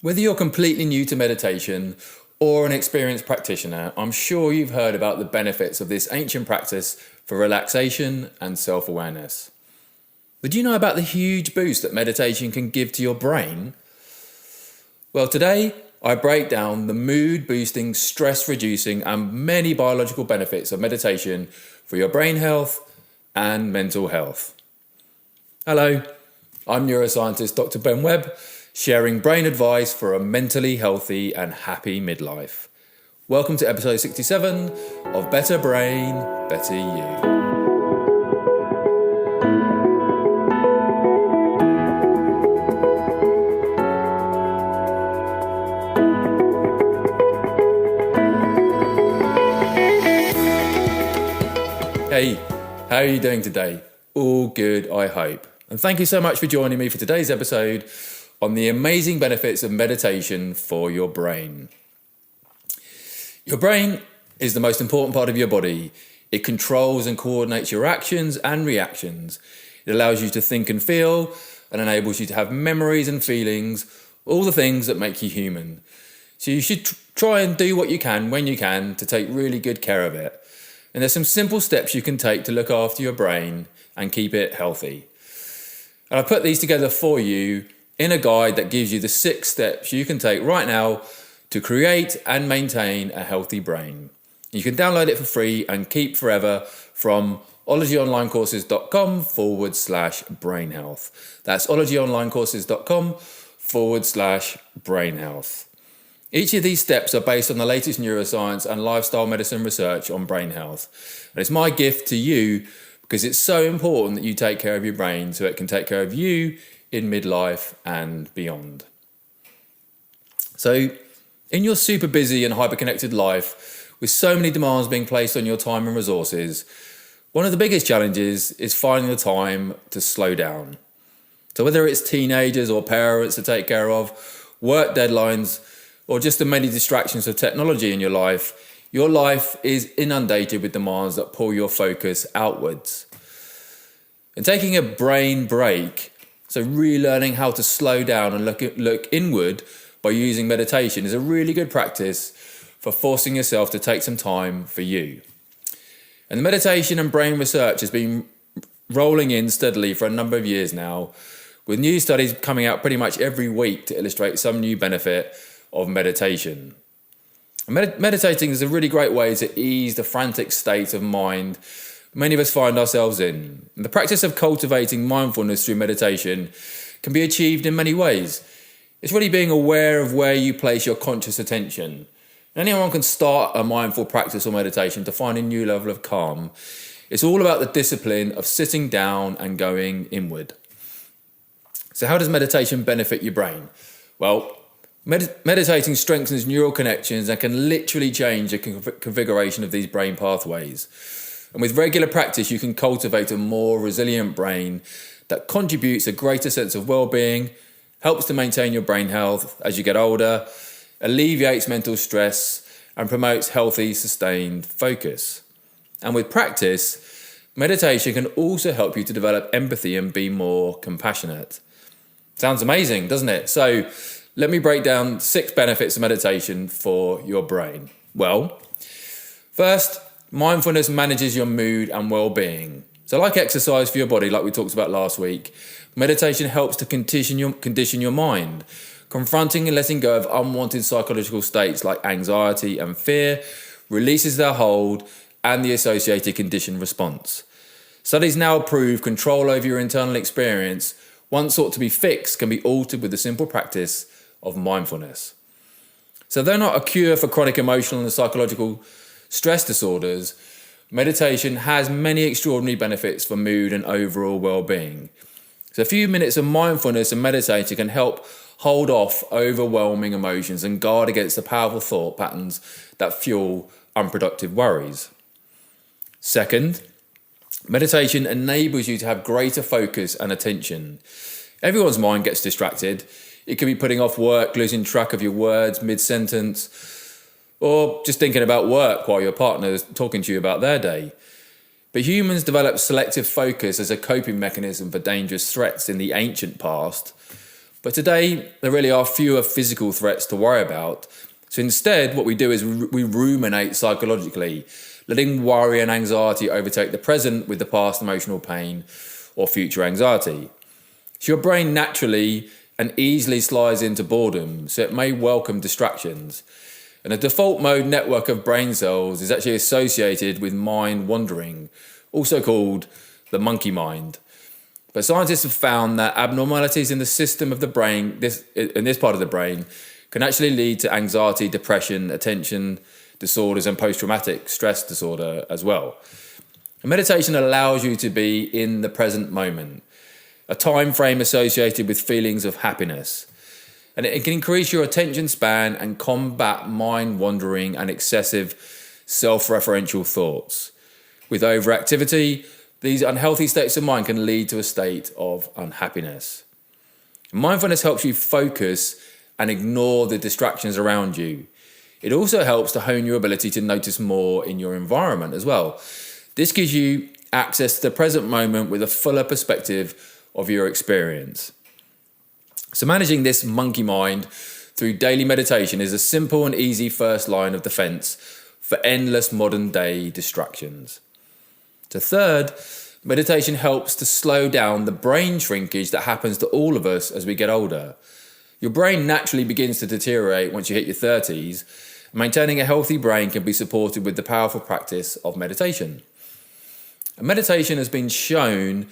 Whether you're completely new to meditation or an experienced practitioner, I'm sure you've heard about the benefits of this ancient practice for relaxation and self-awareness. But do you know about the huge boost that meditation can give to your brain? Well, today I break down the mood-boosting, stress-reducing and many biological benefits of meditation for your brain health and mental health. Hello, I'm neuroscientist Dr. Ben Webb, sharing brain advice for a mentally healthy and happy midlife. Welcome to episode 67 of Better Brain, Better You. Hey, how are you doing today? All good, I hope. And thank you so much for joining me for today's episode on the amazing benefits of meditation for your brain. Your brain is the most important part of your body. It controls and coordinates your actions and reactions. It allows you to think and feel and enables you to have memories and feelings, all the things that make you human. So you should try and do what you can when you can to take really good care of it. And there's some simple steps you can take to look after your brain and keep it healthy. And I've put these together for you in a guide that gives you the 6 steps you can take right now to create and maintain a healthy brain. You can download it for free and keep forever from ologyonlinecourses.com/brain health. That's ologyonlinecourses.com/brain health. Each of these steps are based on the latest neuroscience and lifestyle medicine research on brain health. And it's my gift to you because it's so important that you take care of your brain so it can take care of you in midlife and beyond. So, in your super busy and hyper-connected life, with so many demands being placed on your time and resources, one of the biggest challenges is finding the time to slow down. So whether it's teenagers or parents to take care of, work deadlines, or just the many distractions of technology in your life is inundated with demands that pull your focus outwards. And taking a brain break, so relearning how to slow down and look inward by using meditation, is a really good practice for forcing yourself to take some time for you. And the meditation and brain research has been rolling in steadily for a number of years now, with new studies coming out pretty much every week to illustrate some new benefit of meditation. Meditating is a really great way to ease the frantic state of mind many of us find ourselves in. And the practice of cultivating mindfulness through meditation can be achieved in many ways. It's really being aware of where you place your conscious attention. Anyone can start a mindful practice or meditation to find a new level of calm. It's all about the discipline of sitting down and going inward. So how does meditation benefit your brain? Well, meditating strengthens neural connections and can literally change the configuration of these brain pathways. And with regular practice, you can cultivate a more resilient brain that contributes a greater sense of well-being, helps to maintain your brain health as you get older, alleviates mental stress, and promotes healthy, sustained focus. And with practice, meditation can also help you to develop empathy and be more compassionate. Sounds amazing, doesn't it? So let me break down 6 benefits of meditation for your brain. Well, first, mindfulness manages your mood and well-being. So like exercise for your body, like we talked about last week, meditation helps to condition your mind. Confronting and letting go of unwanted psychological states like anxiety and fear releases their hold and the associated conditioned response. Studies now prove control over your internal experience, once thought to be fixed, can be altered with the simple practice of mindfulness. So though not a cure for chronic emotional and psychological stress disorders, meditation has many extraordinary benefits for mood and overall well-being. So a few minutes of mindfulness and meditating can help hold off overwhelming emotions and guard against the powerful thought patterns that fuel unproductive worries. Second, meditation enables you to have greater focus and attention. Everyone's mind gets distracted. It could be putting off work, losing track of your words mid-sentence, or just thinking about work while your partner is talking to you about their day. But humans developed selective focus as a coping mechanism for dangerous threats in the ancient past. But today, there really are fewer physical threats to worry about. So instead, what we do is we ruminate psychologically, letting worry and anxiety overtake the present with the past emotional pain or future anxiety. So your brain naturally and easily slides into boredom, so it may welcome distractions. And a default mode network of brain cells is actually associated with mind wandering, also called the monkey mind. But scientists have found that abnormalities in the system of the brain, in this part of the brain, can actually lead to anxiety, depression, attention disorders, and post-traumatic stress disorder as well. And meditation allows you to be in the present moment, a time frame associated with feelings of happiness. And it can increase your attention span and combat mind wandering and excessive self-referential thoughts. With overactivity, these unhealthy states of mind can lead to a state of unhappiness. Mindfulness helps you focus and ignore the distractions around you. It also helps to hone your ability to notice more in your environment as well. This gives you access to the present moment with a fuller perspective of your experience. So managing this monkey mind through daily meditation is a simple and easy first line of defense for endless modern day distractions. So third, meditation helps to slow down the brain shrinkage that happens to all of us as we get older. Your brain naturally begins to deteriorate once you hit your 30s. Maintaining a healthy brain can be supported with the powerful practice of meditation. And meditation has been shown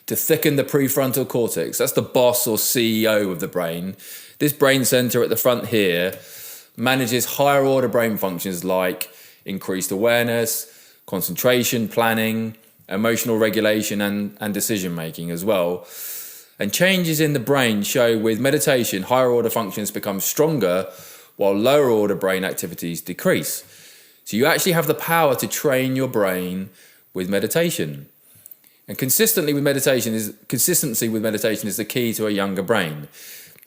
to thicken the prefrontal cortex. That's the boss or CEO of the brain. This brain center at the front here manages higher order brain functions like increased awareness, concentration, planning, emotional regulation, and decision making as well. And changes in the brain show with meditation, higher order functions become stronger while lower order brain activities decrease. So you actually have the power to train your brain with meditation. And consistency with meditation is the key to a younger brain.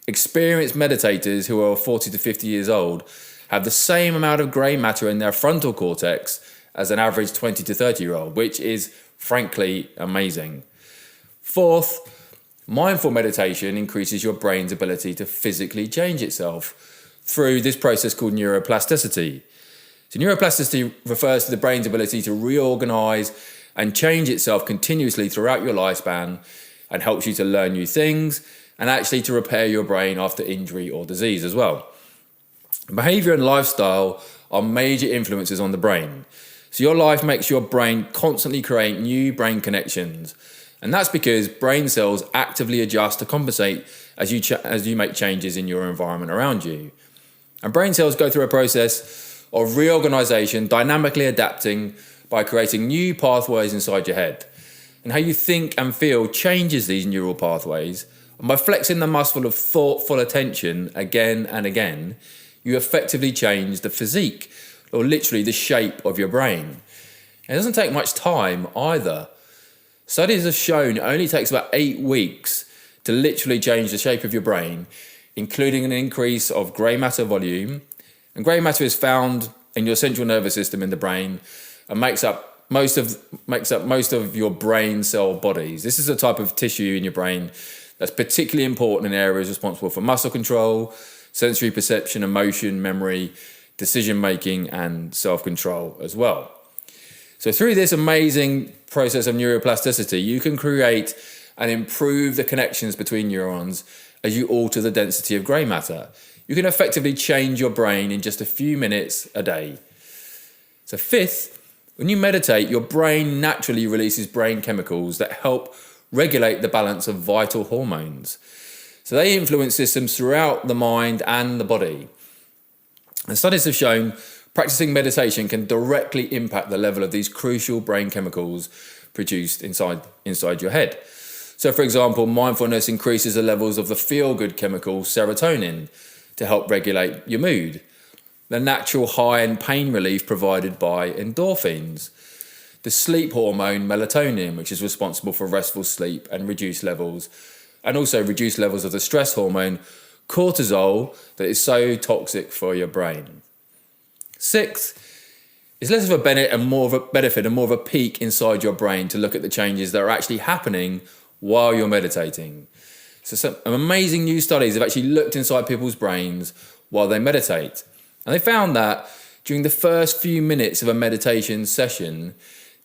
Experienced meditators who are 40 to 50 years old have the same amount of grey matter in their frontal cortex as an average 20 to 30-year-old, which is frankly amazing. Fourth, mindful meditation increases your brain's ability to physically change itself through this process called neuroplasticity. So neuroplasticity refers to the brain's ability to reorganize and change itself continuously throughout your lifespan and helps you to learn new things and actually to repair your brain after injury or disease as well. Behavior and lifestyle are major influences on the brain. So your life makes your brain constantly create new brain connections. And that's because brain cells actively adjust to compensate as you make changes in your environment around you. And brain cells go through a process of reorganization, dynamically adapting by creating new pathways inside your head. And how you think and feel changes these neural pathways. And by flexing the muscle of thoughtful attention again and again, you effectively change the physique, or literally the shape of your brain. It doesn't take much time either. Studies have shown it only takes about 8 weeks to literally change the shape of your brain, including an increase of grey matter volume. And grey matter is found in your central nervous system in the brain and makes up most of your brain cell bodies. This is a type of tissue in your brain that's particularly important in areas responsible for muscle control, sensory perception, emotion, memory, decision-making, and self-control as well. So through this amazing process of neuroplasticity, you can create and improve the connections between neurons as you alter the density of grey matter. You can effectively change your brain in just a few minutes a day. So fifth, when you meditate, your brain naturally releases brain chemicals that help regulate the balance of vital hormones. So they influence systems throughout the mind and the body. And studies have shown practicing meditation can directly impact the level of these crucial brain chemicals produced inside your head. So for example, mindfulness increases the levels of the feel-good chemical serotonin to help regulate your mood. The natural high and pain relief provided by endorphins. The sleep hormone melatonin, which is responsible for restful sleep and reduced levels of the stress hormone cortisol that is so toxic for your brain. Sixth, it's less of a benefit and more of a peek inside your brain to look at the changes that are actually happening while you're meditating. So some amazing new studies have actually looked inside people's brains while they meditate. And they found that during the first few minutes of a meditation session,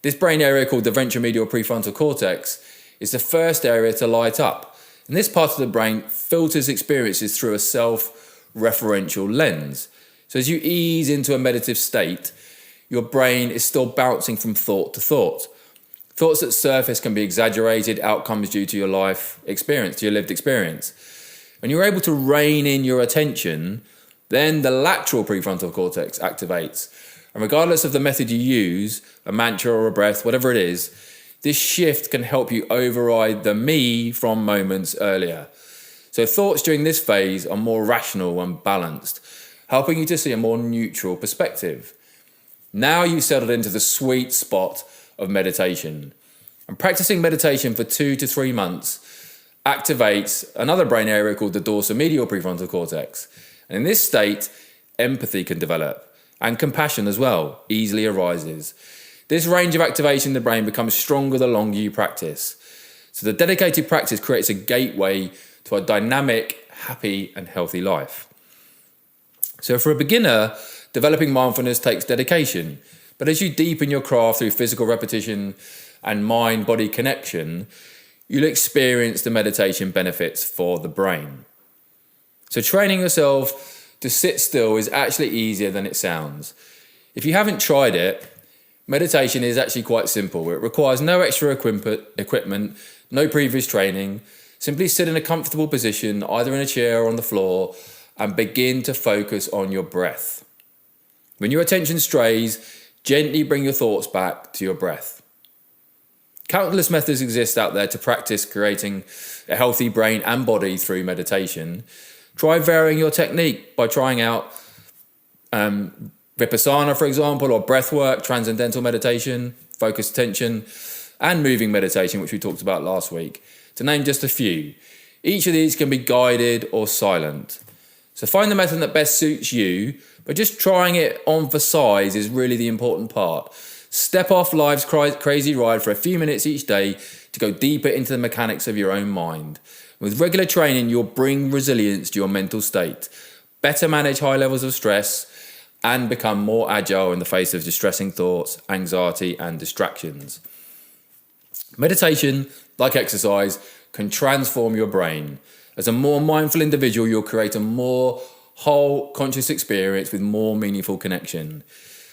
this brain area called the ventromedial prefrontal cortex is the first area to light up. And this part of the brain filters experiences through a self-referential lens. So as you ease into a meditative state, your brain is still bouncing from thought to thought. Thoughts that surface can be exaggerated outcomes due to your life experience, to your lived experience. When you're able to rein in your attention, then the lateral prefrontal cortex activates. And regardless of the method you use, a mantra or a breath, whatever it is, this shift can help you override the me from moments earlier. So thoughts during this phase are more rational and balanced, helping you to see a more neutral perspective. Now you've settled into the sweet spot of meditation. And practicing meditation for 2 to 3 months activates another brain area called the dorsomedial prefrontal cortex. And in this state, empathy can develop, and compassion as well easily arises. This range of activation in the brain becomes stronger the longer you practice. So the dedicated practice creates a gateway to a dynamic, happy, and healthy life. So for a beginner, developing mindfulness takes dedication. But as you deepen your craft through physical repetition and mind-body connection, you'll experience the meditation benefits for the brain. So training yourself to sit still is actually easier than it sounds. If you haven't tried it, meditation is actually quite simple. It requires no extra equipment, no previous training. Simply sit in a comfortable position, either in a chair or on the floor, and begin to focus on your breath. When your attention strays, gently bring your thoughts back to your breath. Countless methods exist out there to practice creating a healthy brain and body through meditation. Try varying your technique by trying out Vipassana, for example, or breathwork, transcendental meditation, focused attention, and moving meditation, which we talked about last week, to name just a few. Each of these can be guided or silent. So find the method that best suits you, but just trying it on for size is really the important part. Step off life's crazy ride for a few minutes each day to go deeper into the mechanics of your own mind. With regular training, you'll bring resilience to your mental state, better manage high levels of stress, and become more agile in the face of distressing thoughts, anxiety, and distractions. Meditation, like exercise, can transform your brain. As a more mindful individual, you'll create a more whole conscious experience with more meaningful connection.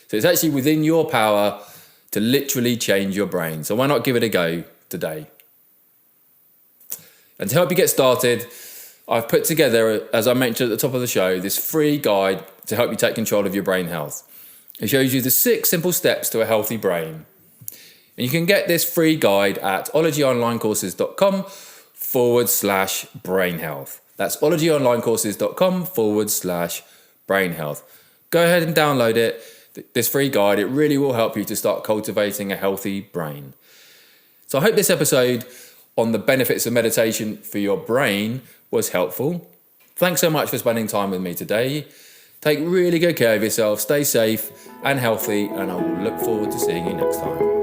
So it's actually within your power to literally change your brain. So why not give it a go today? And to help you get started, I've put together, as I mentioned at the top of the show, this free guide to help you take control of your brain health. It shows you the 6 simple steps to a healthy brain. And you can get this free guide at ologyonlinecourses.com/brain health. That's ologyonlinecourses.com/brain health. Go ahead and download it. This free guide, it really will help you to start cultivating a healthy brain. So I hope this episode on the benefits of meditation for your brain was helpful. Thanks so much for spending time with me today. Take really good care of yourself, stay safe and healthy, and I will look forward to seeing you next time.